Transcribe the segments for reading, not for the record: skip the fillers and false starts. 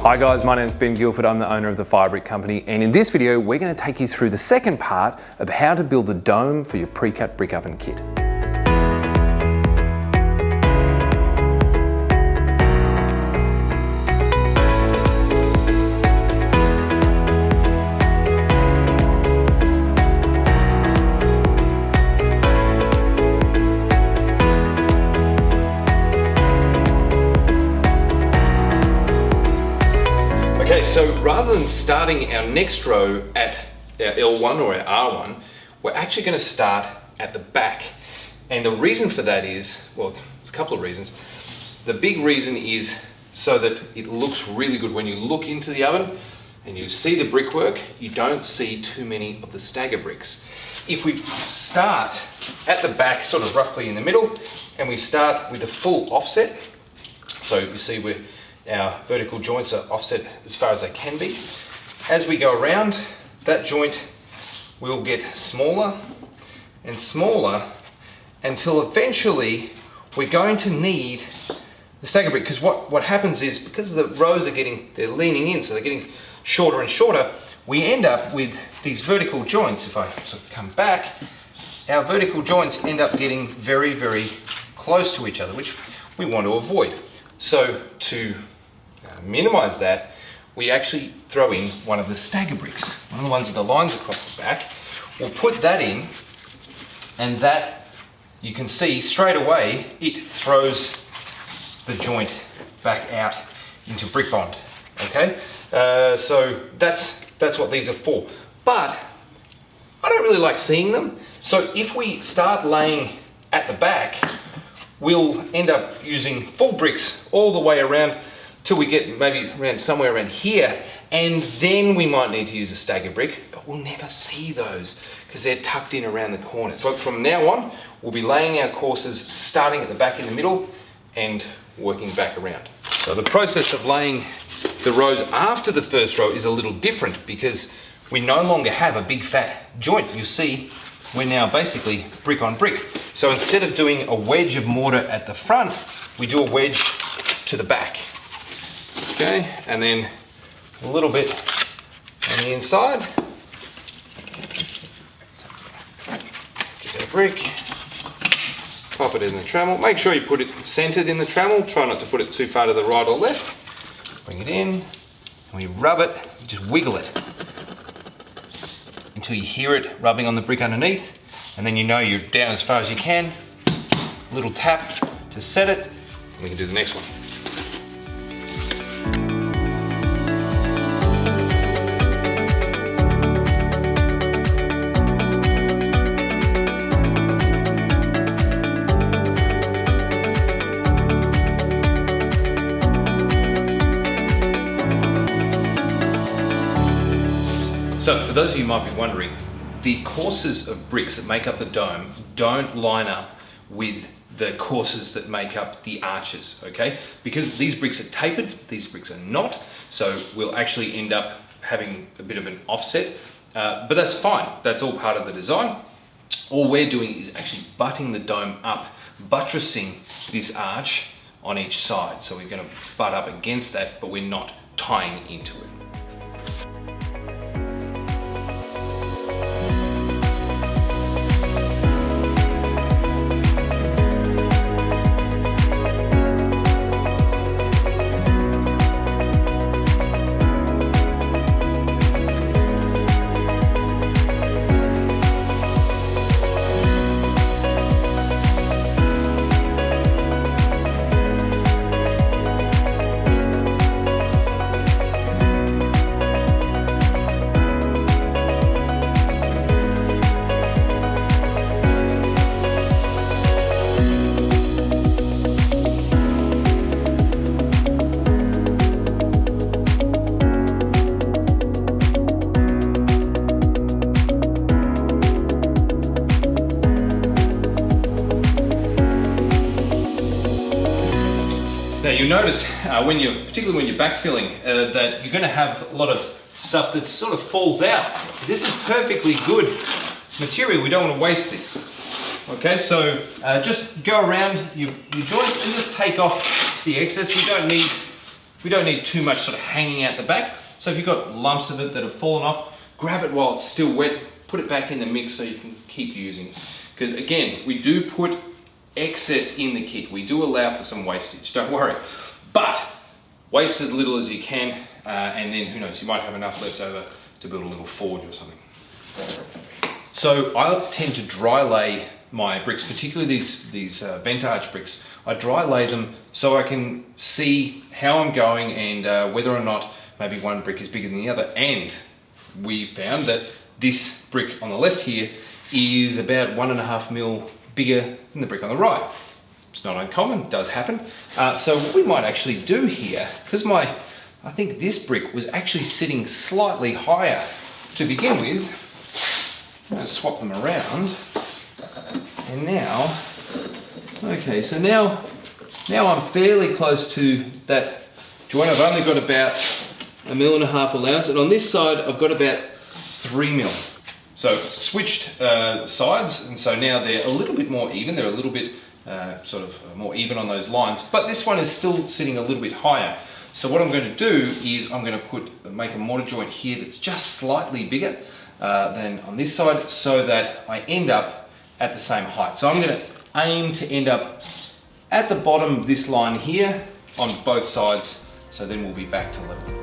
Hi guys, my name's Ben Guilford, I'm the owner of the Firebrick Company, and in this video we're going to take you through the second part of how to build the dome for your pre-cut brick oven kit. Okay, so rather than starting our next row at our L1 or our R1, we're actually going to start at the back. And the reason for that is, well, it's a couple of reasons. The big reason is so that it looks really good when you look into the oven and you see the brickwork, you don't see too many of the stagger bricks. If we start at the back, sort of roughly in the middle, and we start with a full offset, so you see our vertical joints are offset as far as they can be. As we go around, that joint will get smaller and smaller until eventually we're going to need the stagger brick, because what happens is, because the rows they're leaning in, so they're getting shorter and shorter, we end up with these vertical joints. If I sort of come back, our vertical joints end up getting very, very close to each other, which we want to avoid. So to minimize that, we actually throw in one of the stagger bricks, one of the ones with the lines across the back. We'll put that in, and that, you can see straight away, it throws the joint back out into brick bond. Okay, so that's what these are for. But I don't really like seeing them, so if we start laying at the back, we'll end up using full bricks all the way around till we get maybe around somewhere around here, and then we might need to use a stagger brick, but we'll never see those because they're tucked in around the corners. So from now on, we'll be laying our courses starting at the back in the middle and working back around. So the process of laying the rows after the first row is a little different because we no longer have a big fat joint. You see, we're now basically brick on brick. So instead of doing a wedge of mortar at the front, we do a wedge to the back. Okay, and then a little bit on the inside. Get our brick, pop it in the trammel. Make sure you put it centered in the trammel. Try not to put it too far to the right or left. Bring it in, and we rub it, just wiggle it until you hear it rubbing on the brick underneath, and then you know you're down as far as you can. A little tap to set it, and we can do the next one. So for those of you who might be wondering, the courses of bricks that make up the dome don't line up with the courses that make up the arches, okay? Because these bricks are tapered, these bricks are not, so we'll actually end up having a bit of an offset, but that's fine, that's all part of the design. All we're doing is actually butting the dome up, buttressing this arch on each side. So we're gonna butt up against that, but we're not tying into it. Now you'll notice, particularly when you're backfilling, that you're going to have a lot of stuff that sort of falls out. This is perfectly good material, we don't want to waste this. Okay, so just go around your joints and just take off the excess. We we don't need too much sort of hanging out the back. So if you've got lumps of it that have fallen off, grab it while it's still wet, put it back in the mix so you can keep using it. Because again, we do put excess in the kit. We do allow for some wastage, don't worry. But waste as little as you can, and then who knows, you might have enough left over to build a little forge or something. So I tend to dry lay my bricks, particularly these vent arch bricks. I dry lay them so I can see how I'm going and whether or not maybe one brick is bigger than the other. And we found that this brick on the left here is about 1.5 mil bigger than the brick on the right. It's not uncommon, it does happen. So what we might actually do here, because I think this brick was actually sitting slightly higher to begin with. I'm going to swap them around. And now, okay, so now I'm fairly close to that joint. I've only got about 1.5 mil allowance, and on this side I've got about 3 mil. So switched sides, and so now they're a little bit more even. They're a little bit more even on those lines, but this one is still sitting a little bit higher. So what I'm going to do is I'm going to make a mortar joint here that's just slightly bigger than on this side, so that I end up at the same height. So I'm going to aim to end up at the bottom of this line here on both sides, so then we'll be back to level.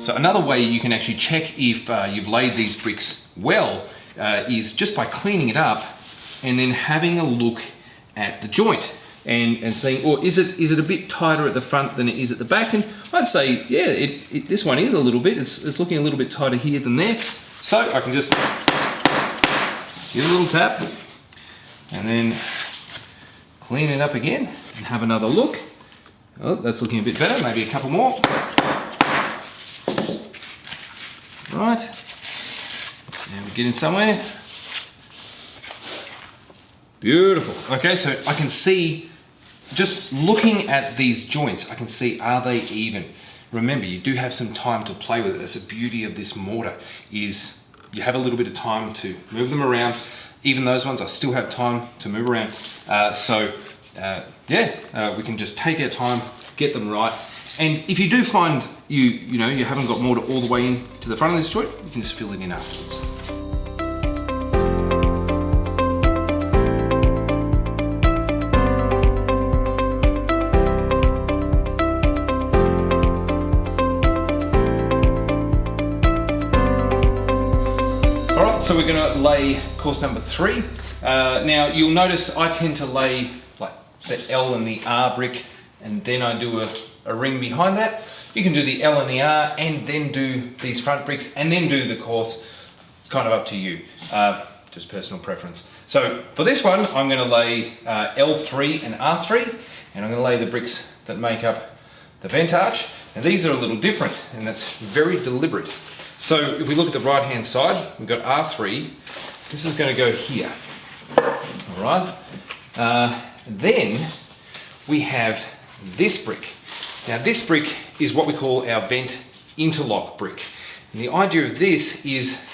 So another way you can actually check if you've laid these bricks well is just by cleaning it up and then having a look at the joint and seeing, or is it a bit tighter at the front than it is at the back? And I'd say, yeah, this one is a little bit, it's looking a little bit tighter here than there. So I can just give it a little tap and then clean it up again and have another look. Oh, that's looking a bit better, maybe a couple more. Right, and we're getting somewhere. Beautiful. Okay, so I can see, just looking at these joints, I can see, are they even? Remember, you do have some time to play with it. That's the beauty of this mortar, is you have a little bit of time to move them around. Even those ones, I still have time to move around. We can just take our time, get them right. And if you do find you haven't got mortar all the way in to the front of this joint, you can just fill it in afterwards. All right, so we're going to lay course number 3. Now you'll notice I tend to lay like the L and the R brick, and then I do a ring behind that. You can do the L and the R and then do these front bricks and then do the course. It's kind of up to you, just personal preference. So for this one, I'm going to lay L3 and R3, and I'm going to lay the bricks that make up the vent arch. And these are a little different, and that's very deliberate. So if we look at the right hand side, we've got R3. This is going to go here. All right. Then we have this brick. Now this brick is what we call our vent interlock brick. And the idea of this is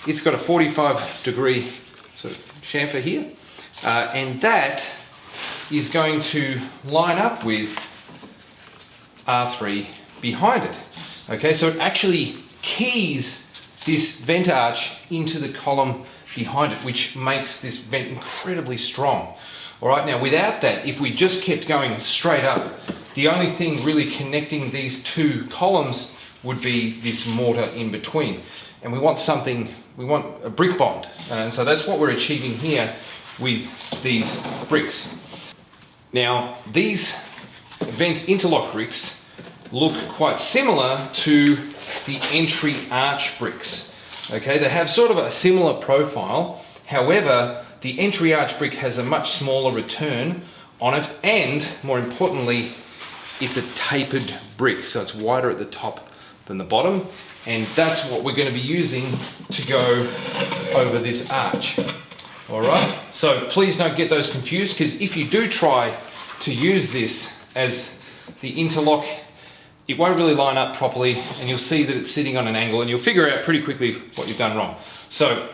it's got a 45-degree sort of chamfer here, and that is going to line up with R3 behind it. Okay, so it actually keys this vent arch into the column behind it, which makes this vent incredibly strong. All right, now without that, if we just kept going straight up, the only thing really connecting these two columns would be this mortar in between. And we want a brick bond. And so that's what we're achieving here with these bricks. Now, these vent interlock bricks look quite similar to the entry arch bricks. Okay, they have sort of a similar profile. However, the entry arch brick has a much smaller return on it, and more importantly, it's a tapered brick, so it's wider at the top than the bottom, and that's what we're going to be using to go over this arch. All right, so please don't get those confused, because if you do try to use this as the interlock, it won't really line up properly, and you'll see that it's sitting on an angle, and you'll figure out pretty quickly what you've done wrong. So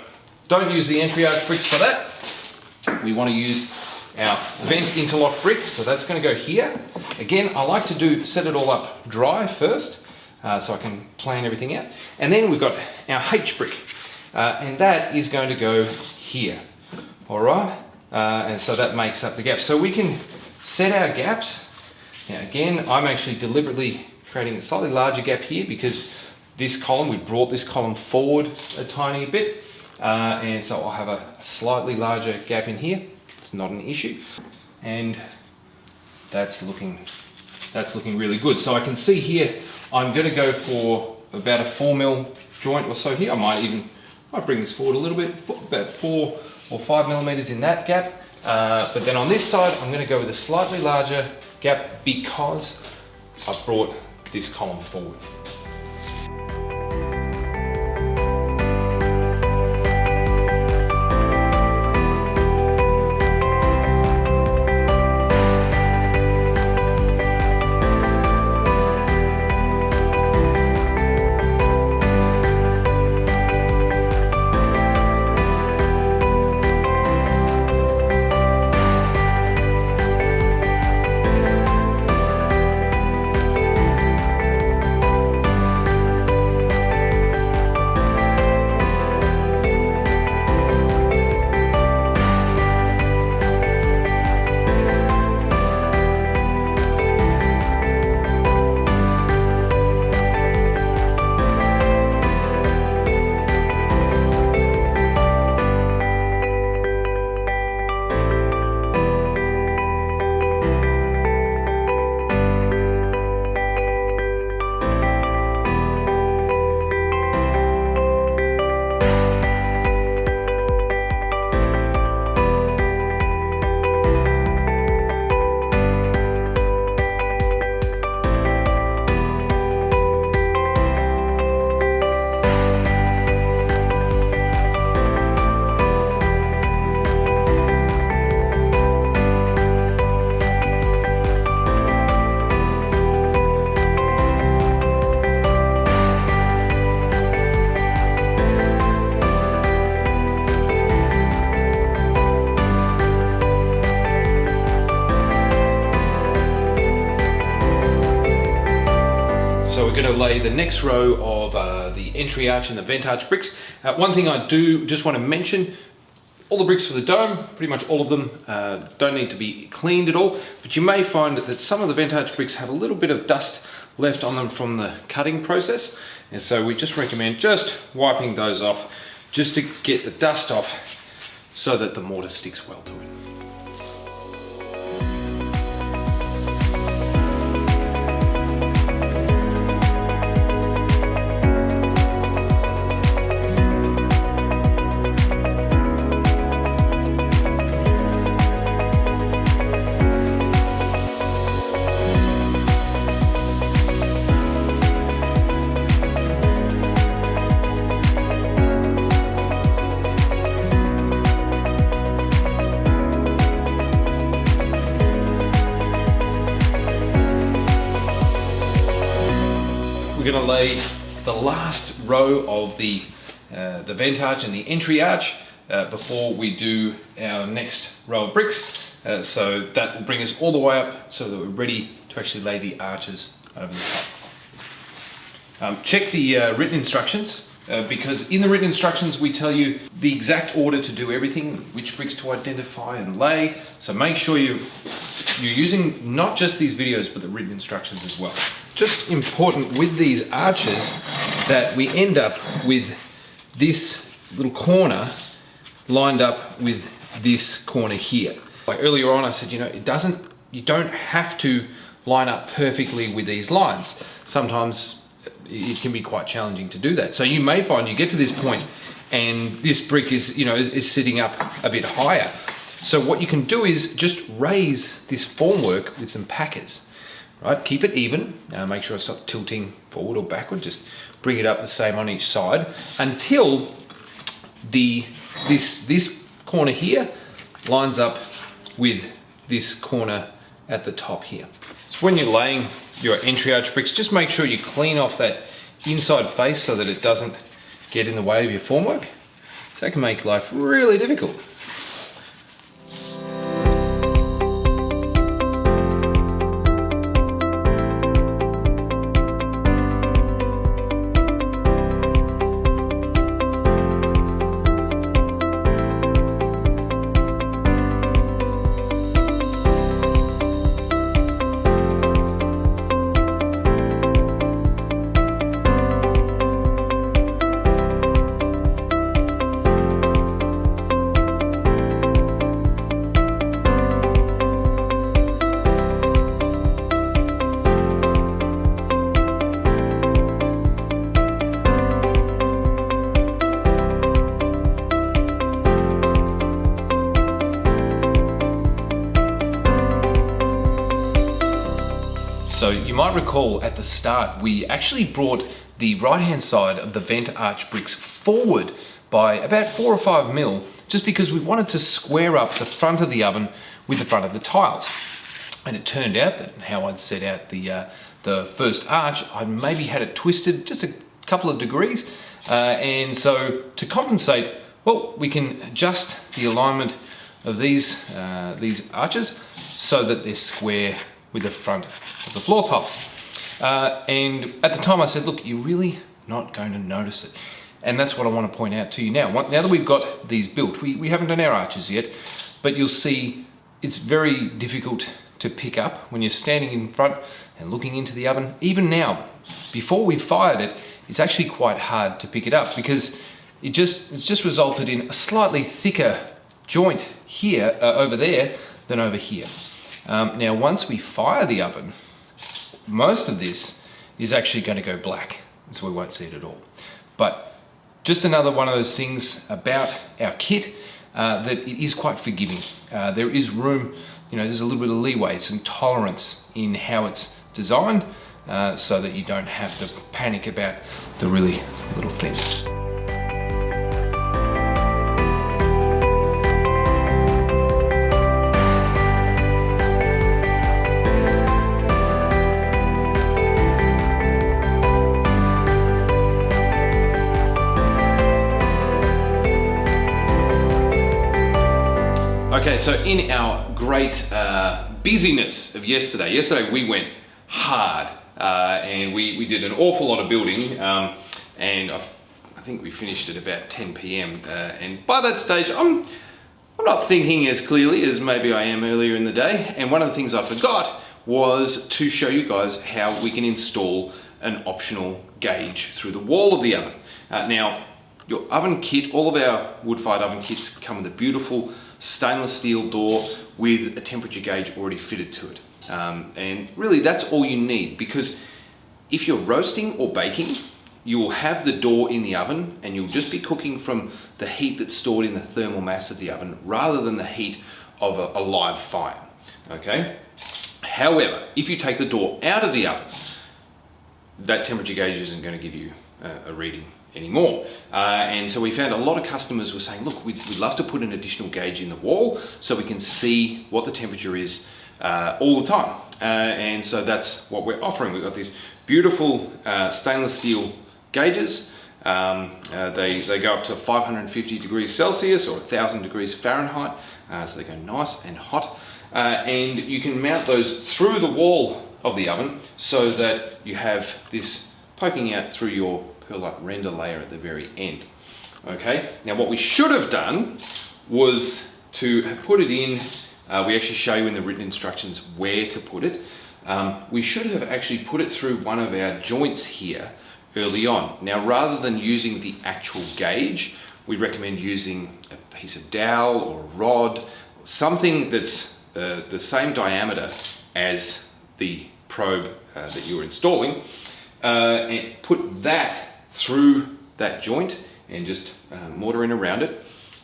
don't use the entry arch bricks for that. We want to use our vent interlock brick, so that's going to go here. Again, I like to set it all up dry first, so I can plan everything out. And then we've got our H brick, and that is going to go here. All right, and so that makes up the gap. So we can set our gaps. Now again, I'm actually deliberately creating a slightly larger gap here because this column, we brought this column forward a tiny bit, and so I'll have a slightly larger gap in here. It's not an issue, and that's looking really good. So I can see here I'm going to go for about a 4mm joint or so here. I might bring this forward a little bit, about 4 or 5 millimeters in that gap. But then on this side, I'm going to go with a slightly larger gap because I brought this column forward. Lay the next row of the entry arch and the vent arch bricks. One thing I do just want to mention, all the bricks for the dome, pretty much all of them, don't need to be cleaned at all, but you may find that some of the vent arch bricks have a little bit of dust left on them from the cutting process, and so we just recommend just wiping those off just to get the dust off so that the mortar sticks well to it. We're going to lay the last row of the vent arch and the entry arch before we do our next row of bricks. So that will bring us all the way up so that we're ready to actually lay the arches over the top. Check the written instructions because in the written instructions we tell you the exact order to do everything, which bricks to identify and lay. So make sure you're using not just these videos but the written instructions as well. just important with these arches that we end up with this little corner lined up with this corner here. Like earlier on I said, you know, you don't have to line up perfectly with these lines. Sometimes it can be quite challenging to do that. So you may find you get to this point and this brick is, you know, is sitting up a bit higher. So what you can do is just raise this formwork with some packers, right? Keep it even, make sure it's not tilting forward or backward, just bring it up the same on each side until this corner here lines up with this corner at the top here. So when you're laying your entry arch bricks, just make sure you clean off that inside face so that it doesn't get in the way of your formwork. So that can make life really difficult. So you might recall at the start, we actually brought the right-hand side of the vent arch bricks forward by about 4 or 5 mil, just because we wanted to square up the front of the oven with the front of the tiles. And it turned out that how I'd set out the first arch, I maybe had it twisted just a couple of degrees. And so to compensate, well, we can adjust the alignment of these arches so that they're square with the front of the floor tiles. And at the time I said, look, you're really not going to notice it. And that's what I want to point out to you now. Now that we've got these built, we haven't done our arches yet, but you'll see it's very difficult to pick up when you're standing in front and looking into the oven. Even now, before we fired it, it's actually quite hard to pick it up because it's just resulted in a slightly thicker joint here, over there, than over here. Now, once we fire the oven, most of this is actually going to go black, so we won't see it at all. But just another one of those things about our kit, that it is quite forgiving. There is room, you know, there's a little bit of leeway, some tolerance in how it's designed, so that you don't have to panic about the really little things. Okay, so in our great busyness of yesterday we went hard and we did an awful lot of building, and I think we finished at about 10 p.m. And by that stage I'm not thinking as clearly as maybe I am earlier in the day, and one of the things I forgot was to show you guys how we can install an optional gauge through the wall of the oven. Now, your oven kit, all of our wood-fired oven kits come with a beautiful stainless steel door with a temperature gauge already fitted to it. And really that's all you need, because if you're roasting or baking, you will have the door in the oven and you'll just be cooking from the heat that's stored in the thermal mass of the oven rather than the heat of a live fire, okay? However, if you take the door out of the oven, that temperature gauge isn't going to give you a reading anymore. And so we found a lot of customers were saying, look, we'd love to put an additional gauge in the wall so we can see what the temperature is all the time. And so that's what we're offering. We've got these beautiful stainless steel gauges. They go up to 550 degrees Celsius or 1000 degrees Fahrenheit. So they go nice and hot. And you can mount those through the wall of the oven so that you have this poking out through your perlite render layer at the very end. Okay, now what we should have done was to have put it in, we actually show you in the written instructions where to put it, we should have actually put it through one of our joints here early on. Now, rather than using the actual gauge, we recommend using a piece of dowel or a rod, something that's the same diameter as the probe that you're installing, and put that through that joint and just mortar in around it,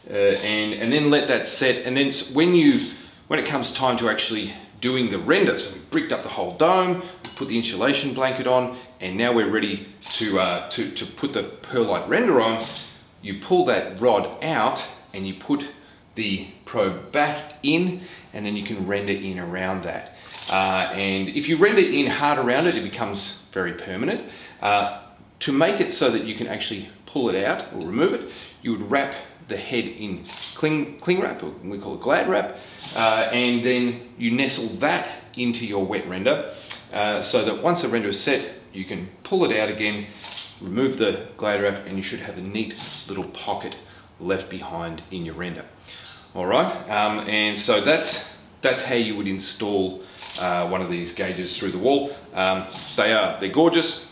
and then let that set. And then when it comes time to actually doing the render, so we've bricked up the whole dome, we put the insulation blanket on, and now we're ready to put the perlite render on. You pull that rod out and you put the probe back in, and then you can render in around that. And if you render in hard around it, it becomes very permanent. To make it so that you can actually pull it out or remove it, you would wrap the head in cling wrap, or we call it glad wrap, and then you nestle that into your wet render, so that once the render is set, you can pull it out again, remove the glad wrap, and you should have a neat little pocket left behind in your render. All right, and so that's how you would install one of these gauges through the wall. They're gorgeous.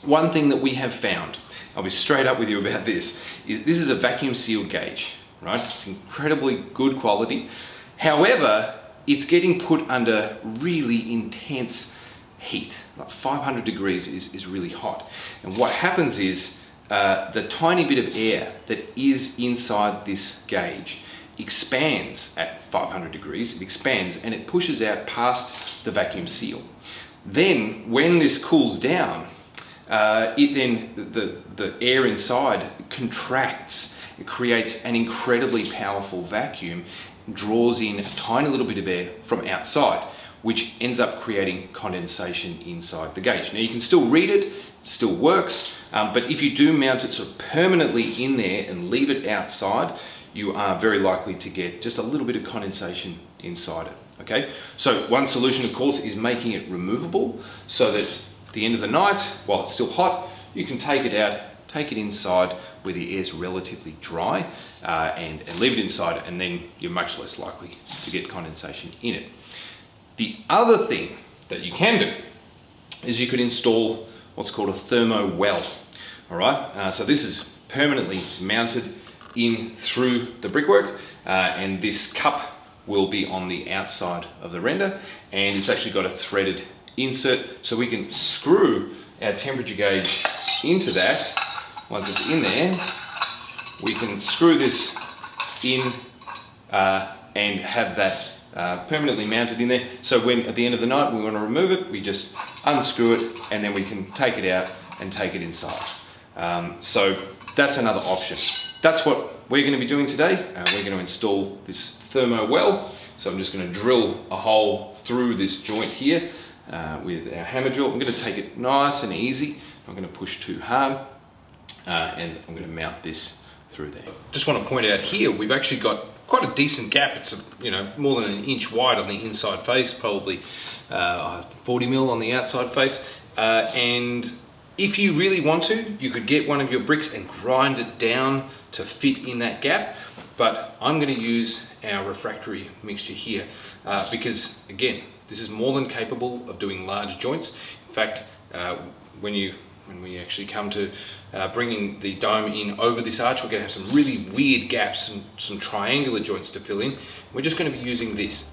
One thing that we have found, I'll be straight up with you about this is a vacuum sealed gauge, right? It's incredibly good quality. However, it's getting put under really intense heat. Like 500 degrees is really hot. And what happens is the tiny bit of air that is inside this gauge expands at 500 degrees. It expands and it pushes out past the vacuum seal. Then when this cools down, the air inside contracts. It creates an incredibly powerful vacuum, draws in a tiny little bit of air from outside, which ends up creating condensation inside the gauge. Now you can still read it, it still works, but if you do mount it sort of permanently in there and leave it outside, you are very likely to get just a little bit of condensation inside it. Okay, so one solution, of course, is making it removable so that at the end of the night, while it's still hot, you can take it out, take it inside where the air's relatively dry, and leave it inside, and then you're much less likely to get condensation in it. The other thing that you can do is you could install what's called a thermo well. All right, so this is permanently mounted in through the brickwork, and this cup will be on the outside of the render, and it's actually got a threaded insert, so we can screw our temperature gauge into that. Once it's in there, we can screw this in and have that permanently mounted in there. So when at the end of the night we want to remove it, we just unscrew it, and then we can take it out and take it inside. So that's another option. That's what we're going to be doing today. We're going to install this thermo well. So I'm just going to drill a hole through this joint here with our hammer drill. I'm going to take it nice and easy. I'm going to push too hard, and I'm going to mount this through there. Just want to point out here, we've actually got quite a decent gap. It's more than an inch wide on the inside face, probably 40 mil on the outside face, and if you really want to, you could get one of your bricks and grind it down to fit in that gap, but I'm going to use our refractory mixture here because, again, this is more than capable of doing large joints. In fact, when we actually come to bringing the dome in over this arch, we're going to have some really weird gaps and some triangular joints to fill in. We're just going to be using this.